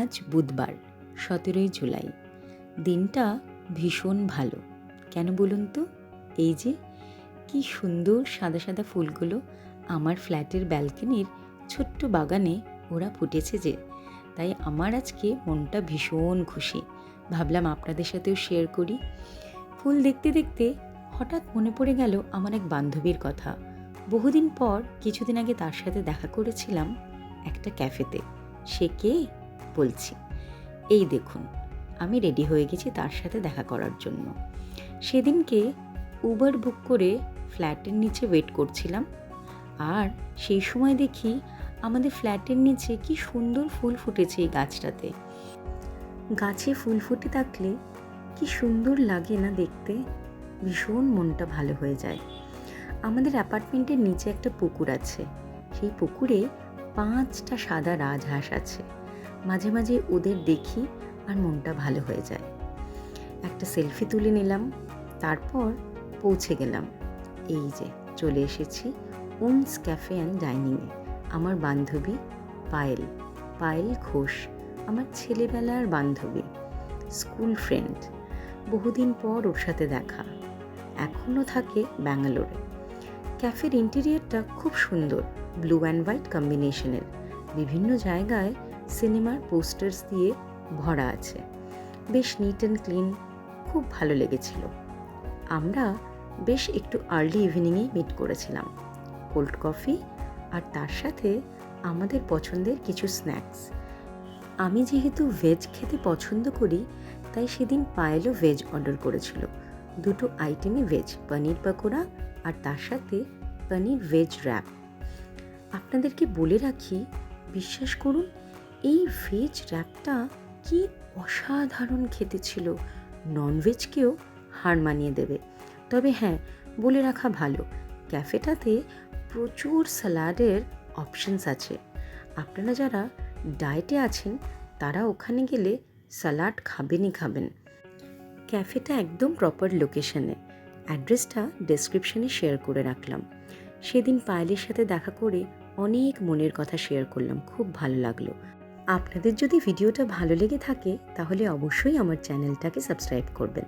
আজ বুধবার 17ই জুলাই। দিনটা ভীষণ ভালো। কেন বলুন তো? এই যে কি সুন্দর সাদা সাদা ফুলগুলো আমার ফ্ল্যাটের ব্যালকনির ছোট্ট বাগানে ওরা ফুটেছে যে, তাই আমার আজকে মনটা ভীষণ খুশি। ভাবলাম আপনাদের সাথেও শেয়ার করি। ফুল দেখতে দেখতে হঠাৎ মনে পড়ে গেল আমার এক বান্ধবীর কথা। বহুদিন পর কিছুদিন আগে তার সাথে দেখা করেছিলাম একটা ক্যাফেতে। সে কে বলছি, এই দেখুন আমি রেডি হয়ে গেছি তার সাথে দেখা করার জন্য। সেদিনকে উবার বুক করে ফ্ল্যাটের নিচে ওয়েট করছিলাম, আর সেই সময় দেখি আমাদের ফ্ল্যাটের নিচে কি সুন্দর ফুল ফুটেছে এই গাছটাতে। গাছে ফুল ফুটে থাকলে কি সুন্দর লাগে না দেখতে, ভীষণ মনটা ভালো হয়ে যায়। আমাদের অ্যাপার্টমেন্টের নিচে একটা পুকুর আছে, সেই পুকুরে 5টা সাদা রাজহাঁস আছে। মাঝে মাঝে ওদের দেখি আর মনটা ভালো হয়ে যায়। একটা সেলফি তুলে নিলাম, তারপর পৌঁছে গেলাম। এই যে চলে এসেছি উমস ক্যাফে অ্যান্ড ডাইনিংয়ে। আমার বান্ধবী পায়েল ঘোষ, আমার ছেলেবেলার বান্ধবী, স্কুল ফ্রেন্ড। বহুদিন পর ওর সাথে দেখা। এখনও থাকে ব্যাঙ্গালোরে। ক্যাফের ইন্টেরিয়রটা খুব সুন্দর, ব্লু অ্যান্ড হোয়াইট কম্বিনেশনের। বিভিন্ন জায়গায় সিনেমার পোস্টার্স দিয়ে ভরা আছে। বেশ নিট অ্যান্ড ক্লিন, খুব ভালো লেগেছিল। আমরা বেশ একটু আর্লি ইভিনিংয়ে মিট করেছিলাম। কোল্ড কফি আর তার সাথে আমাদের পছন্দের কিছু স্ন্যাক্স। আমি যেহেতু ভেজ খেতে পছন্দ করি, তাই সেদিন পায়েলও ভেজ অর্ডার করেছিল। 2টো আইটেমই ভেজ, পনির পকোড়া আর তার সাথে পনির ভেজ র্যাপ। আপনাদেরকে বলে রাখি, বিশ্বাস করুন এই ভেজ র্যাপটা কি অসাধারণ খেতে ছিল। ননভেজকেও হার মানিয়ে দেবে। তবে হ্যাঁ, বলে রাখা ভালো, ক্যাফেটাতে প্রচুর স্যালাডের অপশনস আছে। আপনারা যারা ডায়েটে আছেন তারা ওখানে গেলে স্যালাড খাবেন। ক্যাফেটা একদম প্রপার লোকেশনে। অ্যাড্রেসটা ডেসক্রিপশনে শেয়ার করে রাখলাম। সেদিন পায়েলের সাথে দেখা করে অনেক মনের কথা শেয়ার করলাম, খুব ভালো লাগলো। আপনাদের যদি ভিডিওটা ভালো লেগে থাকে তাহলে অবশ্যই আমার চ্যানেলটাকে সাবস্ক্রাইব করবেন।